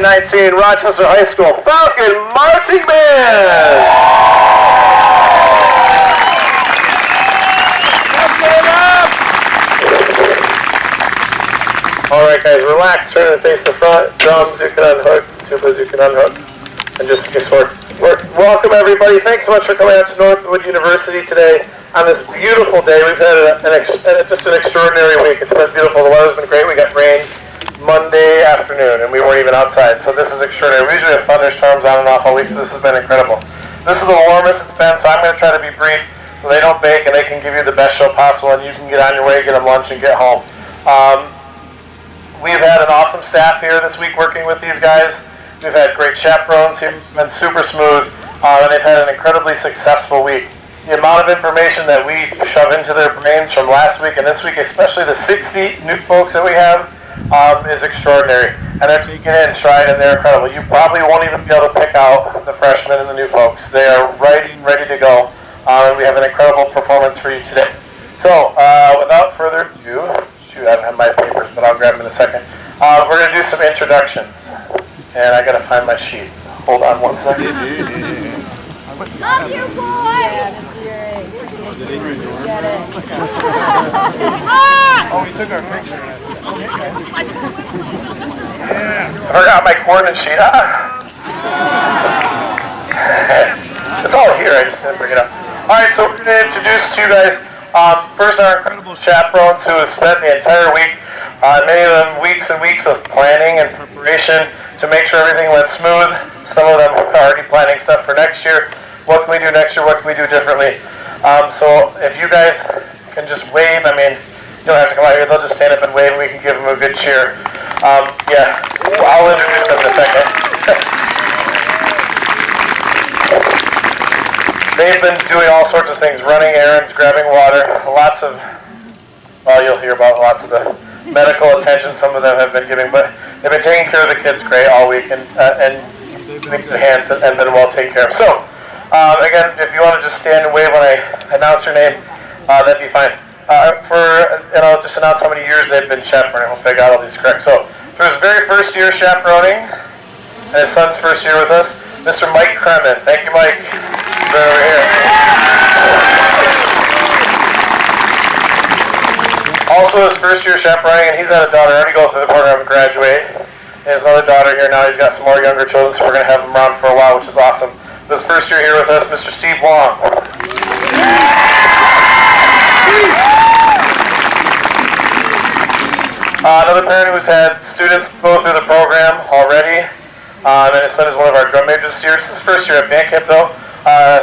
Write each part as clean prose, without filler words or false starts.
2019 Rochester High School Falcon Marching Band. Alright guys, relax, turn and face the front. Drums you can unhook, tubas you can unhook, and just work. Welcome everybody, thanks so much for coming out to Northwood University today on this beautiful day. We've had just an extraordinary week. It's been beautiful, the weather's been great. We got rain Monday afternoon and we weren't even outside, so this is extraordinary. We usually have thunderstorms on and off all week, so this has been incredible. This is the warmest it's been, so I'm going to try to be brief so they don't bake and they can give you the best show possible and you can get on your way, get them lunch, and get home. We've had an awesome staff here this week working with these guys. We've had great chaperones here. It's been super smooth, and they've had an incredibly successful week. The amount of information that we shove into their brains from last week and this week, especially the 60 new folks that we have, is extraordinary. And they're taking it in stride and they're incredible. You probably won't even be able to pick out the freshmen and the new folks. They are ready to go. And we have an incredible performance for you today. So, without further ado, shoot, I don't have my papers, but I'll grab them in a second. We're going to do some introductions. And I got to find my sheet. Hold on one second. Love you, boy! Yeah, get it. Oh, we took our picture. I forgot my coordinate sheet. It's all here, I just didn't bring it up. Alright, so we're going to introduce to you guys, first our incredible chaperones who have spent the entire week, many of them weeks and weeks of planning and preparation to make sure everything went smooth. Some of them are already planning stuff for next year. What can we do next year? What can we do differently? So if you guys can just wave, I mean, you don't have to come out here, they'll just stand up and wave and we can give them a good cheer. Yeah, I'll introduce them in a second. They've been doing all sorts of things, running errands, grabbing water, lots of, well, you'll hear about lots of the medical attention some of them have been giving, but they've been taking care of the kids great all week and the hands and been well taken care of. So, again, if you want to just stand and wave when I announce your name, that'd be fine. I'll just announce how many years they've been chaperoning. Hopefully I got all these correct. So, for his very first year chaperoning, and his son's first year with us, Mr. Mike Kremen. Thank you, Mike. He's right over here. Also, his first year chaperoning, and he's had a daughter already go through the program and graduate. He has another daughter here now. He's got some more younger children, so we're going to have him around for a while, which is awesome. His first year here with us, Mr. Steve Wong. Another parent who's had students go through the program already, and his son is one of our drum majors this year. This is his first year at band camp, though.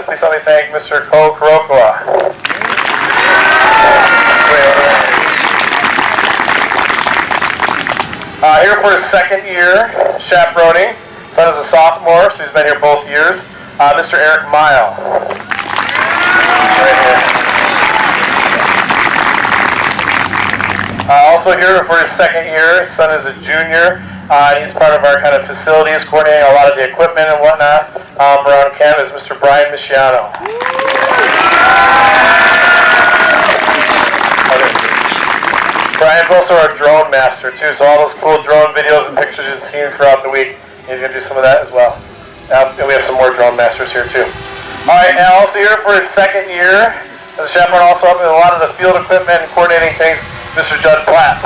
Please help me thank Mr. Ko Kurokawa. Here for his second year chaperoning. His son is a sophomore, so he's been here both years. Mr. Eric Mile. Right here. Also here for his second year, his son is a junior. He's part of our kind of facilities, coordinating a lot of the equipment and whatnot around camp, is Mr. Brian Michiano. Brian's also our drone master too, so all those cool drone videos and pictures you've seen throughout the week, he's going to do some of that as well. And we have some more drone masters here too. Alright, and also here for his second year, as a chaperone, also helping with a lot of the field equipment and coordinating things, Mr. Judd Platt.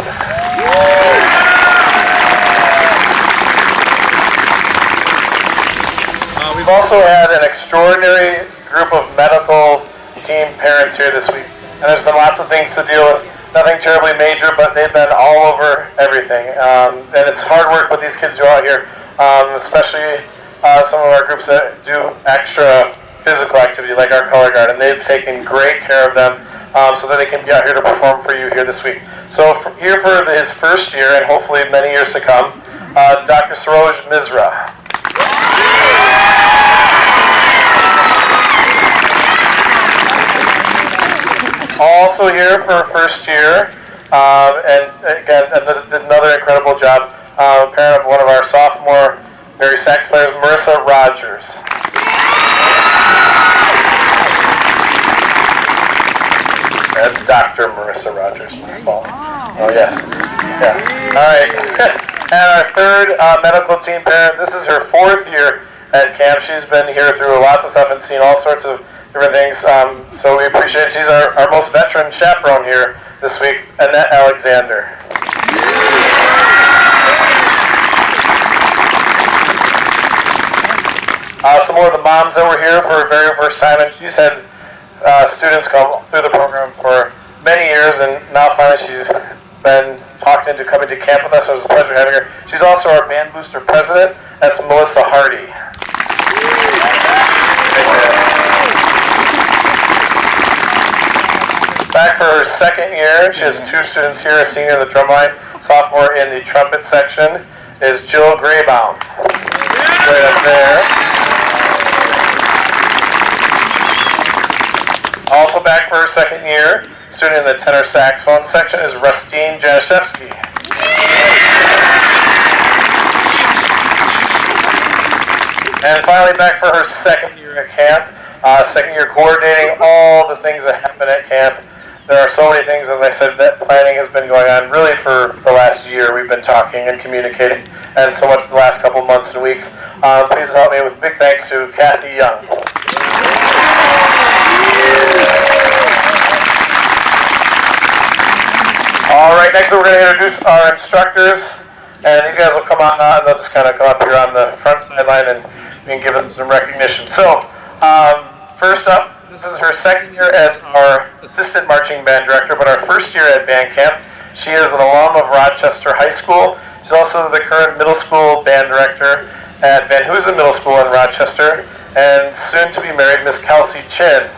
We've also had an extraordinary group of medical team parents here this week, and there's been lots of things to deal with. Nothing terribly major, but they've been all over everything, and it's hard work what these kids do out here, especially some of our groups that do extra physical activity like our color guard, and they've taken great care of them so that they can be out here to perform for you here this week. So here for his first year, and hopefully many years to come, Dr. Saroj Misra. Also here for first year, and again, did another incredible job, parent of one of our sophomore Mary sax players, Marissa Rogers. That's Dr. Marissa Rogers, my fault. Oh yes, yeah. All right, and our third medical team parent, this is her fourth year at camp. She's been here through lots of stuff and seen all sorts of different things, so we appreciate it. She's our most veteran chaperone here this week, Annette Alexander. Some more of the moms that were here for her very first time, and she's had students come through the program for many years, and now finally she's been talked into coming to camp with us. It was a pleasure having her. She's also our band booster president. That's Melissa Hardy. Back for her second year, she has two students here, a senior in the drum line, sophomore in the trumpet section, is Jill Graybaum. Right up there. Also back for her second year, student in the tenor saxophone section is Rustine Janishevsky. And finally back for her second year at camp, second year coordinating all the things that happen at camp. There are so many things, as I said, that planning has been going on really for the last year. We've been talking and communicating, and so much the last couple months and weeks. Please help me with big thanks to Kathy Young. All right, next we're going to introduce our instructors, and these guys will come on, and they'll just kind of come up here on the front sideline, and we can give them some recognition. So, first up, this is her second year as our assistant marching band director, but our first year at band camp. She is an alum of Rochester High School. She's also the current middle school band director at Van Hoosen Middle School in Rochester, and soon to be married, Miss Kelsey Chin.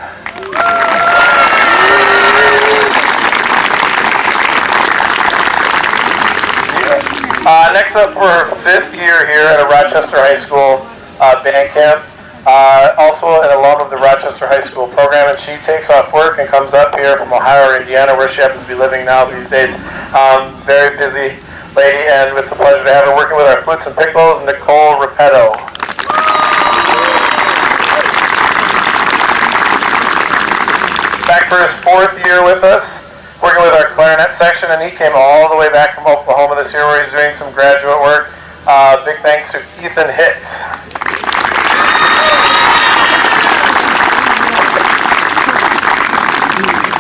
Next up for her 5th year here at a Rochester High School band camp. Also an alum of the Rochester High School program, and she takes off work and comes up here from Ohio or Indiana, where she happens to be living now these days. Very busy lady, and it's a pleasure to have her working with our flutes and piccolos, Nicole Repetto. Back for his 4th year with us, working with our clarinet section, and he came all the way back from Oklahoma this year where he's doing some graduate work. Big thanks to Ethan Hicks.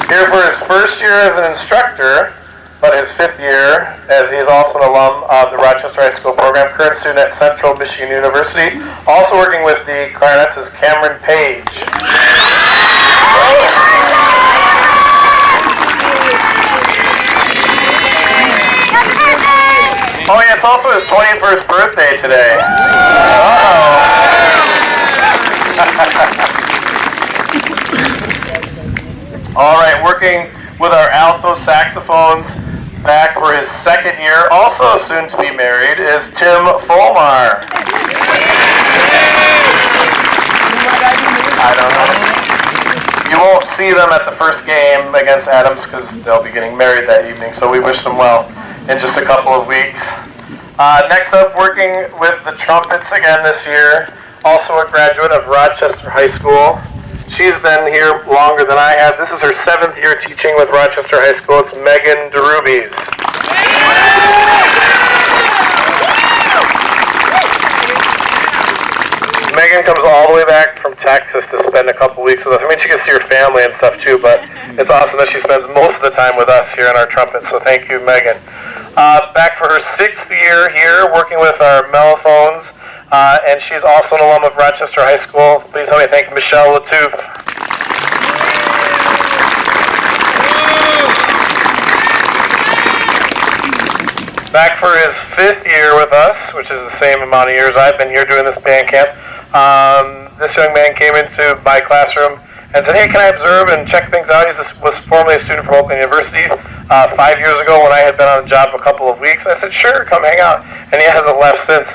Here for his 1st year as an instructor, but his 5th year, as he is also an alum of the Rochester High School program, current student at Central Michigan University. Also working with the clarinets is Cameron Page. Oh yeah, it's also his 21st birthday today. All right, working with our alto saxophones, back for his 2nd year, also soon to be married, is Tim Folmar. I don't know. You won't see them at the first game against Adams because they'll be getting married that evening, so we wish them well in just a couple of weeks. Next up, working with the trumpets again this year, also a graduate of Rochester High School. She's been here longer than I have. This is her 7th year teaching with Rochester High School. It's Megan DeRubies. Megan comes all the way back from Texas to spend a couple weeks with us. I mean, she can see her family and stuff too, but it's awesome that she spends most of the time with us here on our trumpet, so thank you, Megan. Back for her 6th year here, working with our mellophones, and she's also an alum of Rochester High School. Please help me thank Michelle Latouf. Back for his 5th year with us, which is the same amount of years I've been here doing this band camp. This young man came into my classroom and said, hey, can I observe and check things out? He was formerly a student from Oakland University 5 years ago when I had been on the job a couple of weeks. I said, sure, come hang out. And he hasn't left since.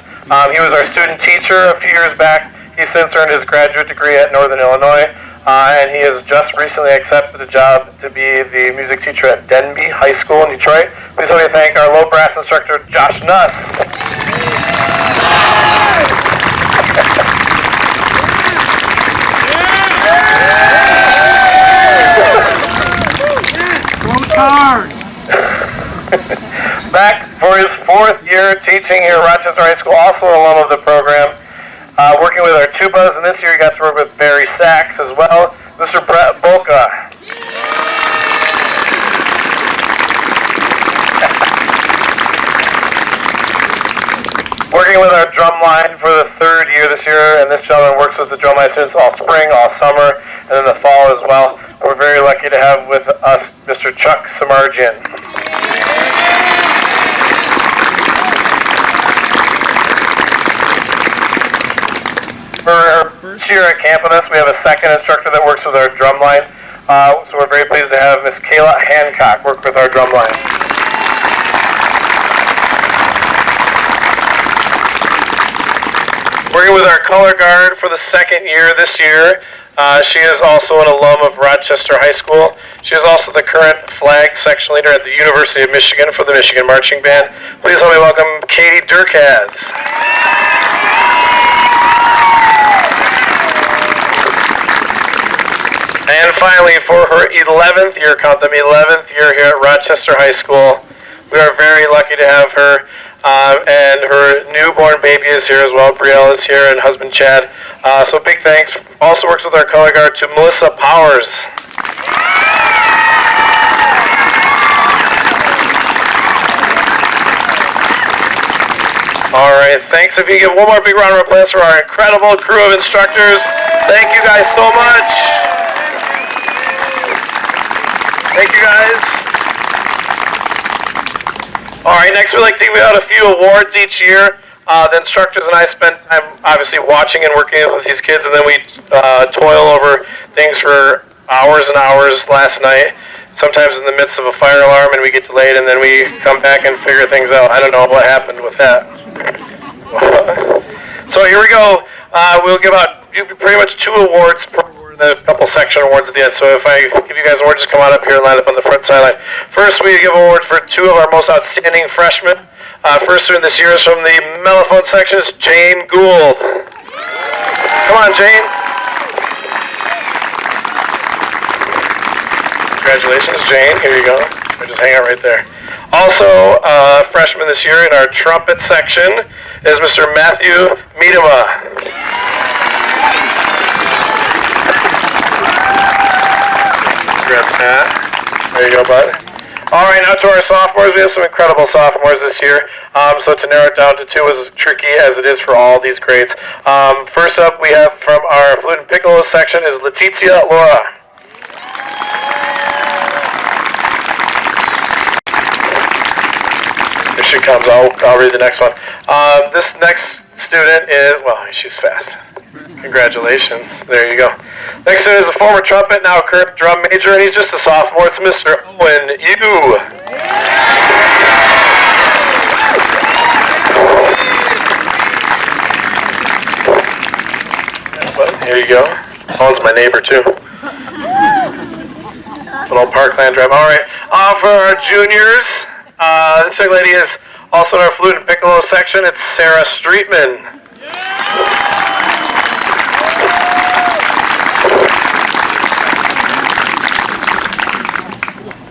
He was our student teacher a few years back. He's since earned his graduate degree at Northern Illinois, and he has just recently accepted a job to be the music teacher at Denby High School in Detroit. Please help me thank our low brass instructor, Josh Nuss. Back for his 4th year teaching here at Rochester High School, also an alum of the program, working with our tubas, and this year he got to work with Barry Sachs as well, Mr. Brett Boca. Working with our drum line for the 3rd year this year, and this gentleman works with the drum line students all spring, all summer, and then the fall as well. We're very lucky to have with us Mr. Chuck Samarjian. For our first year at camp with us, we have a 2nd instructor that works with our drum line. So we're very pleased to have Miss Kayla Hancock work with our drum line. Working with our color guard for the 2nd year this year. She is also an alum of Rochester High School. She is also the current flag section leader at the University of Michigan for the Michigan Marching Band. Please help me welcome Katie Durkaz. And finally, for her 11th year, count them, 11th year here at Rochester High School, we are very lucky to have her, and her newborn baby is here as well. Brielle is here, and husband Chad. So big thanks. Also works with our color guard to Melissa Powers. All right, thanks. If you give one more big round of applause for our incredible crew of instructors. Thank you guys so much. Thank you guys. All right, next we'd like to give out a few awards each year. The instructors and I spend time obviously watching and working with these kids, and then we toil over things for hours and hours last night, sometimes in the midst of a fire alarm, and we get delayed, and then we come back and figure things out. I don't know what happened with that. So here we go. We'll give out pretty much 2 awards per award, and a couple section awards at the end. So if I give you guys awards, just come on up here and line up on the front sideline. First, we give awards for 2 of our most outstanding freshmen. First student this year is from the mellophone section. It's Jane Gould. Come on, Jane. Congratulations, Jane. Here you go. Just hang out right there. Also, freshman this year in our trumpet section is Mr. Matthew Miedema. Congrats, Matt. There you go, bud. All right, now to our sophomores. We have some incredible sophomores this year. So to narrow it down to 2 is as tricky as it is for all these grades. First up, we have from our flute and piccolo section is Letizia Laura. Here she comes. I'll read the next one. This next student is, well, she's fast. Congratulations. There you go. Next student is a former trumpet, now a current drum major, and he's just a sophomore. It's Mr. Owen Yu. Here you go. Owen's my neighbor, too. Little Parkland Drive. All right. For our juniors, this young lady is also in our flute and piccolo section. It's Sarah Streetman.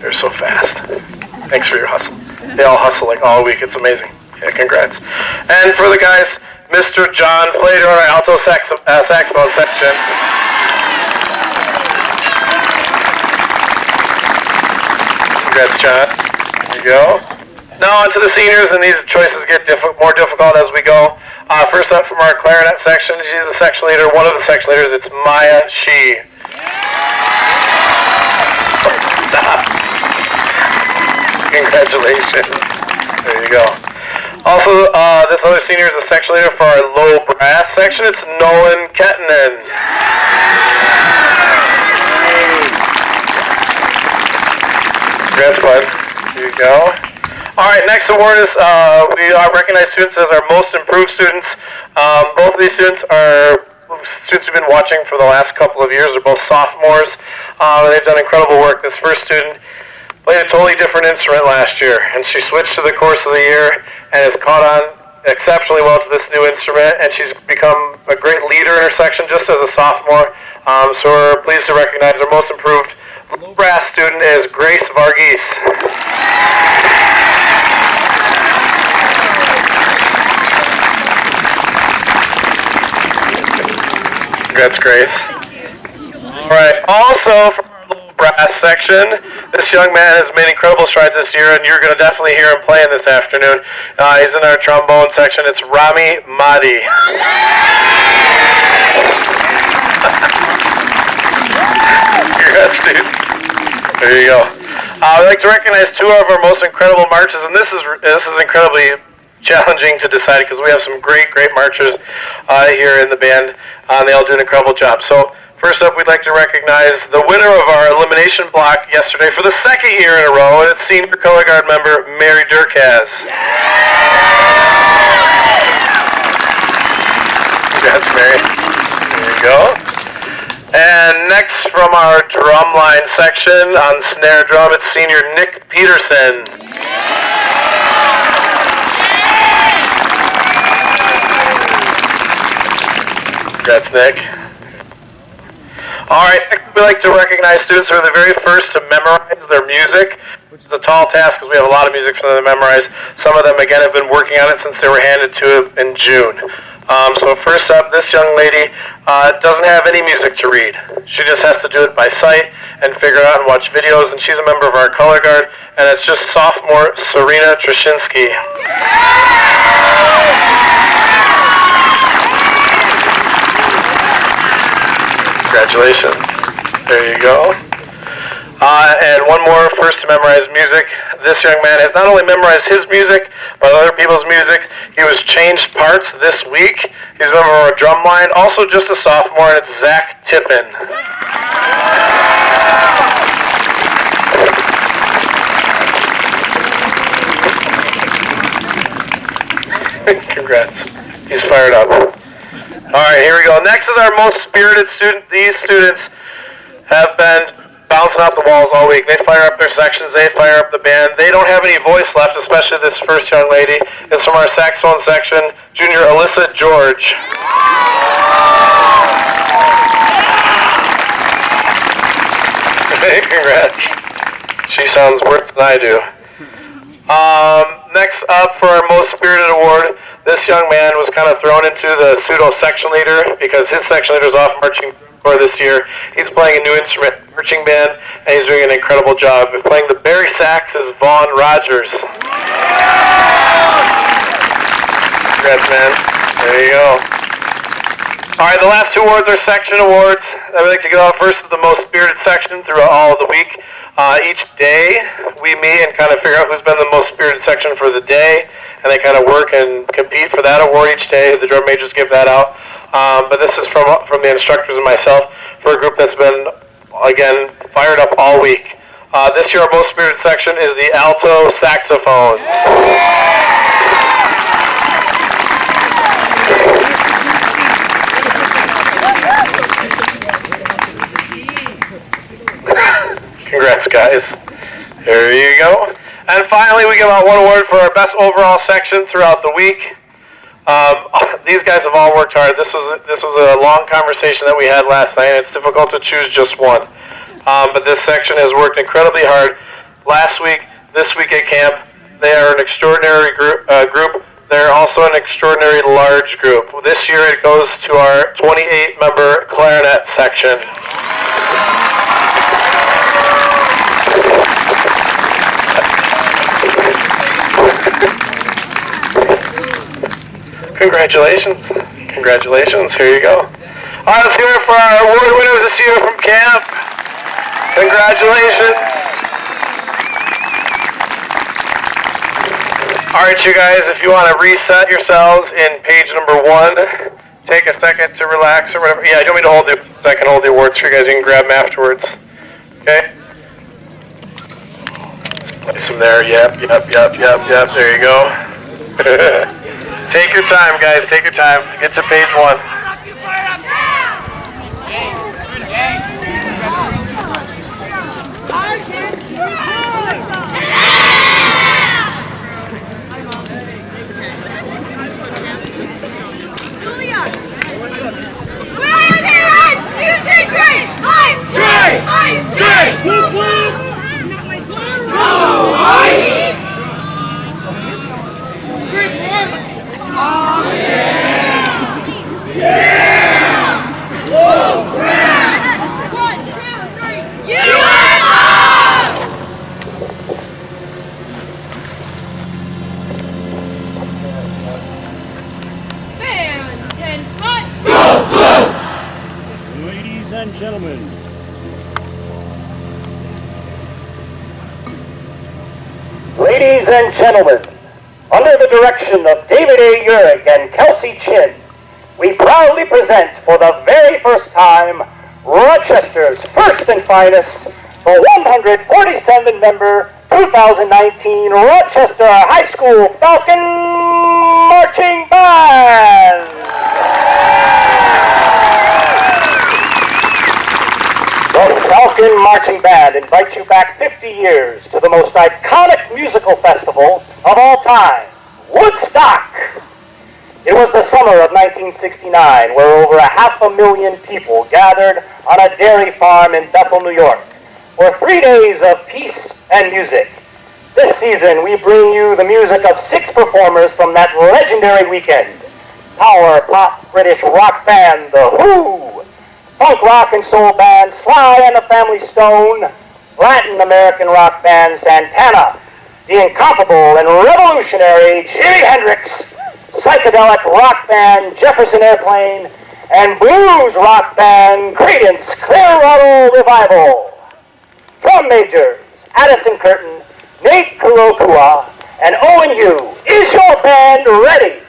They're so fast. Thanks for your hustle. They all hustle like all week. It's amazing. Yeah, congrats. And for the guys, Mr. John Flater, our alto saxophone section. Congrats, John. There you go. Now on to the seniors, and these choices get more difficult as we go. First up from our clarinet section, she's the section leader, one of the section leaders. It's Maya Shi. Stop. Congratulations. There you go. Also, this other senior is a section leader for our low brass section. It's Nolan Kettinen. Congrats, bud. Here you go. All right, next award is we recognize students as our most improved students. Both of these students are students we've been watching for the last couple of years. They're both sophomores, and they've done incredible work. This first student played a totally different instrument last year, and she switched to the course of the year and has caught on exceptionally well to this new instrument, and she's become a great leader in her section just as a sophomore. So we're pleased to recognize our most improved low brass student is Grace Varghese. Congrats, Grace. All right. Also from our low brass section, this young man has made incredible strides this year, and you're going to definitely hear him playing this afternoon. He's in our trombone section. It's Rami Mahdi. Congrats, dude. There you go. I'd like to recognize 2 of our most incredible marches, and this is incredibly challenging to decide because we have some great marchers here in the band. They all do an incredible job. So first up, we'd like to recognize the winner of our elimination block yesterday for the 2nd year in a row, and it's senior color guard member Mary Durkaz. Congrats, Mary. There you go. And next from our drum line section on snare drum, it's senior Nick Peterson. Congrats, Nick. All right, next we like to recognize students who are the very first to memorize their music, which is a tall task because we have a lot of music for them to memorize. Some of them, again, have been working on it since they were handed to it in June. So first up, this young lady doesn't have any music to read. She just has to do it by sight and figure out and watch videos, and she's a member of our color guard, and it's just sophomore Serena Trashinsky. Congratulations. There you go. And one more first to memorize music. This young man has not only memorized his music, but other people's music. He was changed parts this week. He's a member of our drum line, also just a sophomore, and it's Zach Tippin. Congrats. He's fired up. All right, here we go. Next is our most spirited student. These students have been bouncing off the walls all week. They fire up their sections. They fire up the band. They don't have any voice left, especially this first young lady. It's from our saxophone section, junior Alyssa George. Hey, congrats. She sounds worse than I do. Next up for our most spirited award, this young man was kind of thrown into the pseudo section leader because his section leader is off marching corps this year. He's playing a new instrument, marching band, and he's doing an incredible job. Playing the Barry sax is Vaughn Rogers. Congrats, man. There you go. All right, the last two awards are section awards. I would like to get off first with the most spirited section throughout all of the week. Each day, we meet and kind of figure out who's been the most spirited section for the day, and they kind of work and compete for that award each day. The drum majors give that out. But this is from the instructors and myself for a group that's been, again, fired up all week. This year, our most spirited section is the alto saxophones. Congrats, guys. There you go. And finally, we give out one award for our best overall section throughout the week. These guys have all worked hard. This was a long conversation that we had last night. It's difficult to choose just one. But this section has worked incredibly hard. Last week, this week at camp, they are an extraordinary group. They're also an extraordinary large group. This year, it goes to our 28-member clarinet section. Congratulations. Congratulations. Here you go. All right, let's hear it for our award winners this year from camp. Congratulations. All right, you guys, if you want to reset yourselves in page number 1, take a second to relax or whatever. Yeah, you want me to hold the, I can hold the awards for you guys. You can grab them afterwards. Okay? Place them there. Yep. There you go. Take your time, guys. Take your time. Get to page 1. Ladies and gentlemen. Ladies and gentlemen, under the direction of David A. Urick and Kelsey Chin, we proudly present for the very first time Rochester's first and finest, the 147-member 2019 Rochester High School Falcon Marching Band. The Falcon Marching Band invites you back 50 years to the most iconic musical festival of all time, Woodstock. It was the summer of 1969 where over 500,000 people gathered on a dairy farm in Bethel, New York for 3 days of peace and music. This season we bring you the music of 6 performers from that legendary weekend. Power pop British rock band The Who, punk rock and soul band Sly and the Family Stone, Latin American rock band Santana, the incomparable and revolutionary Jimi Hendrix, psychedelic rock band Jefferson Airplane, and blues rock band Creedence Clearwater Revival. Drum majors Addison Curtin, Nate Kurokua, and Owen Yu. Is your band ready?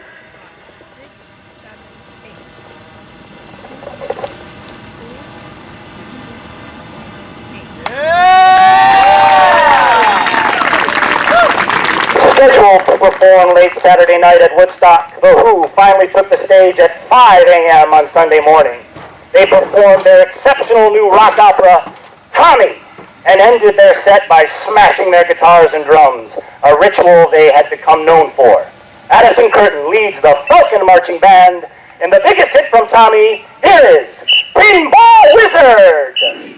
performed late Saturday night at Woodstock, The Who finally took the stage at 5 a.m. on Sunday morning. They performed their exceptional new rock opera, Tommy, and ended their set by smashing their guitars and drums, a ritual they had become known for. Addison Curtin leads the Falcon Marching Band, and the biggest hit from Tommy, here is Pinball Wizard!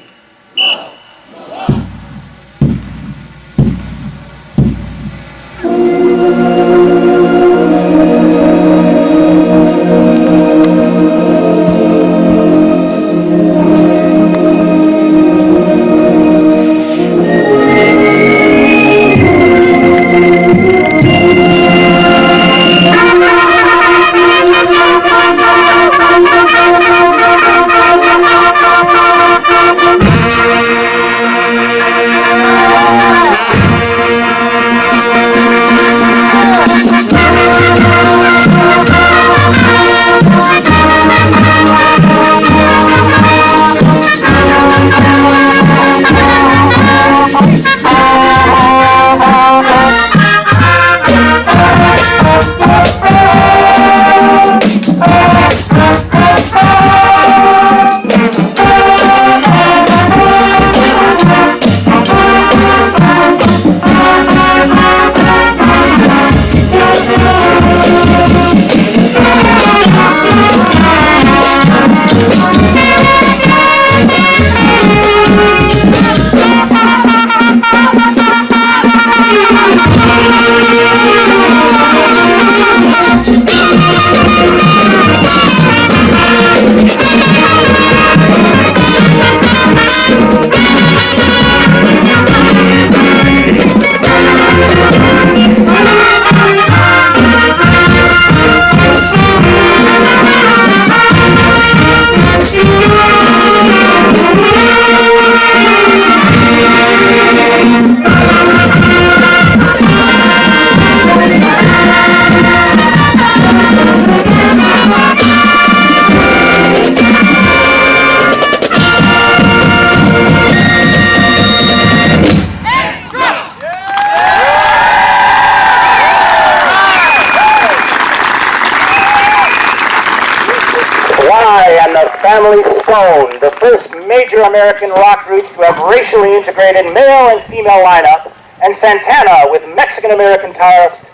Family Stone, the first major American rock group to have racially integrated male and female lineup, and Santana with Mexican-American guitarist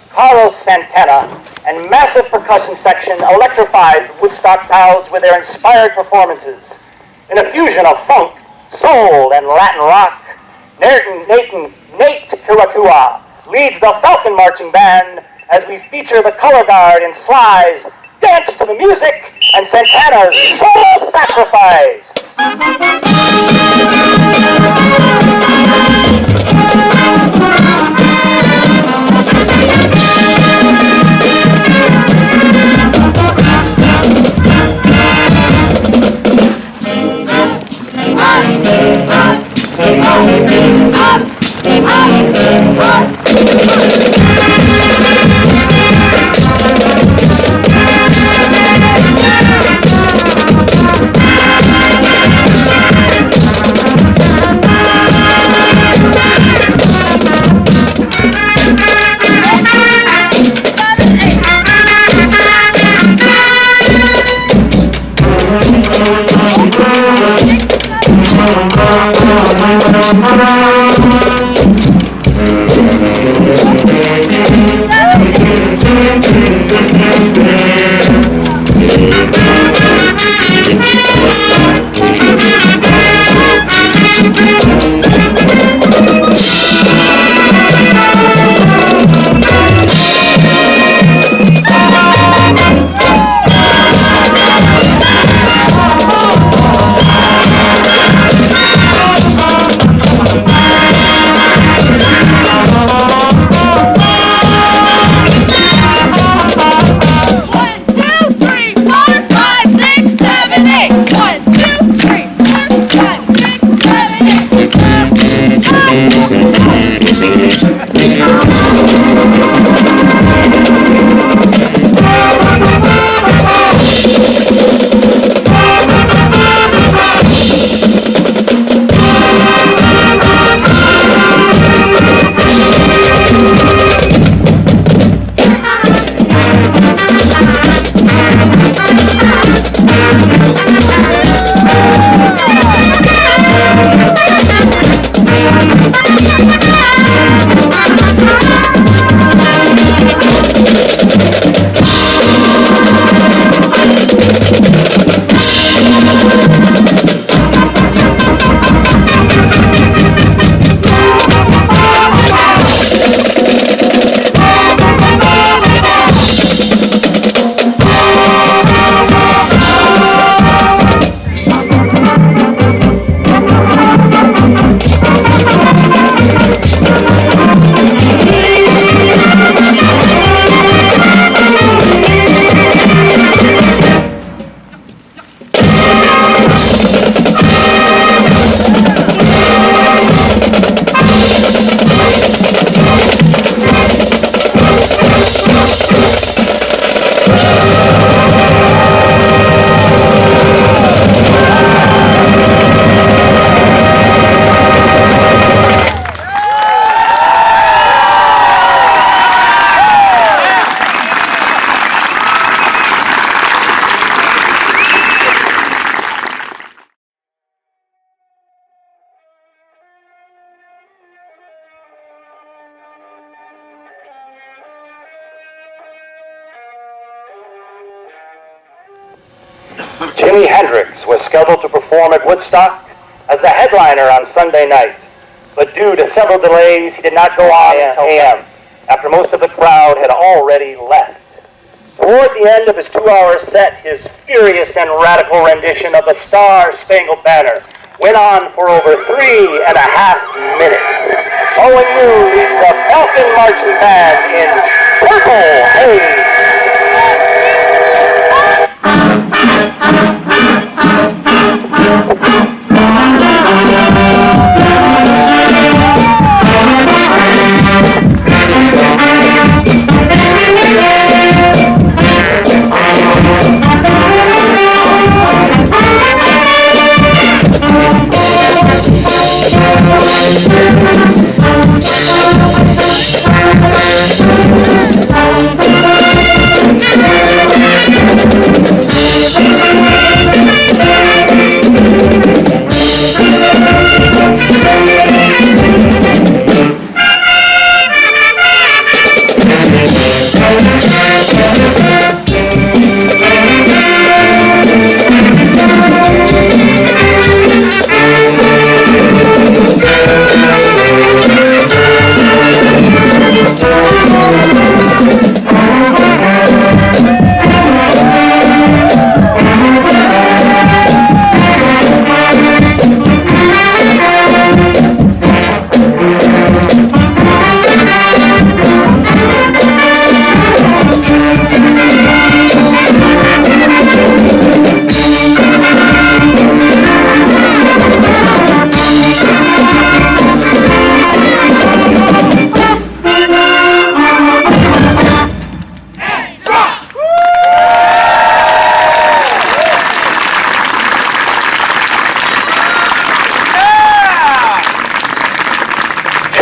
Carlos Santana and massive percussion section electrified Woodstock crowds with their inspired performances. In a fusion of funk, soul, and Latin rock, Nate Kirakua leads the Falcon Marching Band as we feature the Color Guard in Sly's Dance to the Music and Santana's Soul Sacrifice. Jimi Hendrix was scheduled to perform at Woodstock as the headliner on Sunday night, but due to several delays, he did not go on until a.m. after most of the crowd had already left. Toward the end of his 2-hour set, his furious and radical rendition of the Star-Spangled Banner went on for over 3.5 minutes. Owen Yu leads the Falcon Marching Band in Purple Haze.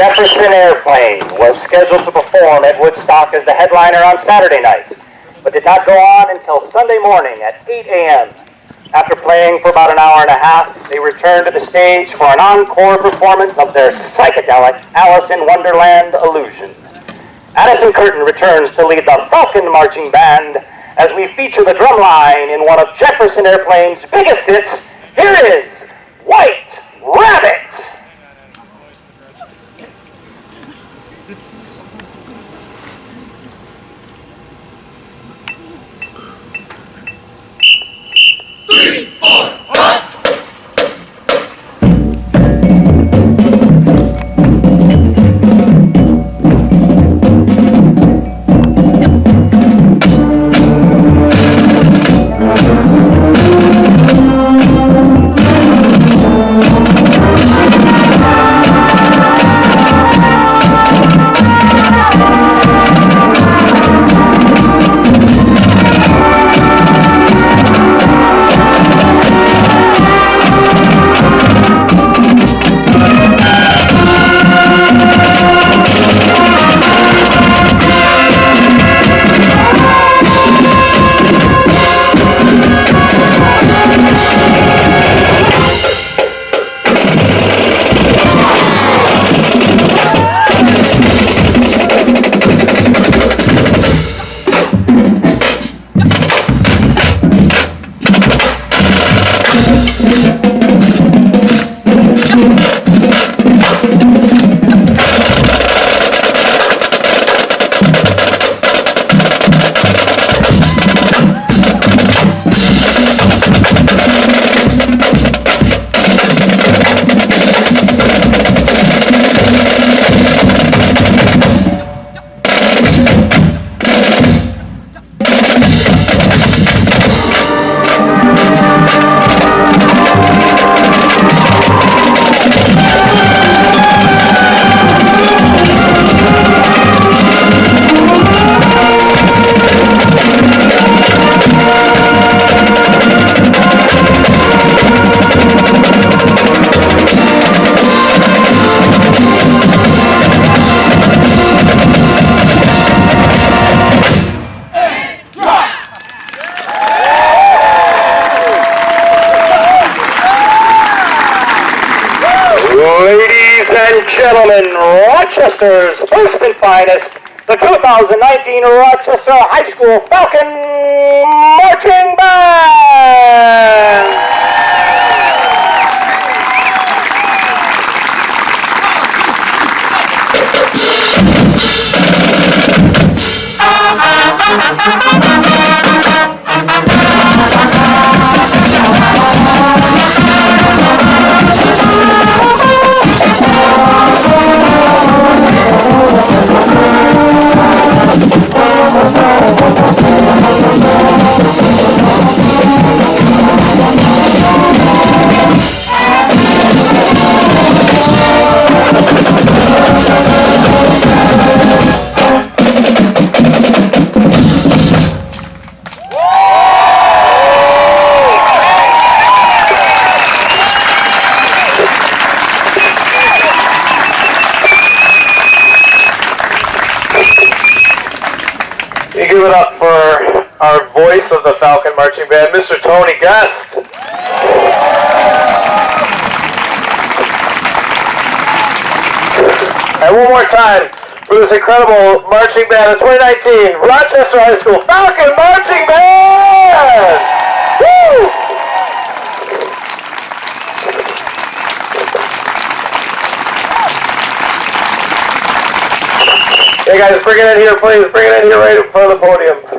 Jefferson Airplane was scheduled to perform at Woodstock as the headliner on Saturday night, but did not go on until Sunday morning at 8 a.m. After playing for about an hour and a half, they returned to the stage for an encore performance of their psychedelic Alice in Wonderland illusion. Addison Curtin returns to lead the Falcon Marching Band as we feature the drum line in one of Jefferson Airplane's biggest hits. Here is White Rabbit! Ladies and gentlemen, Rochester's first and finest, the 2019 Rochester High School Falcon Marching Band. You give it up for our voice of the Falcon Marching Band, Mr. Tony Guest. And one more time for this incredible marching band, the 2019 Rochester High School Falcon Marching Band! Woo! Hey guys, bring it in here, please. Bring it in here right in front of the podium.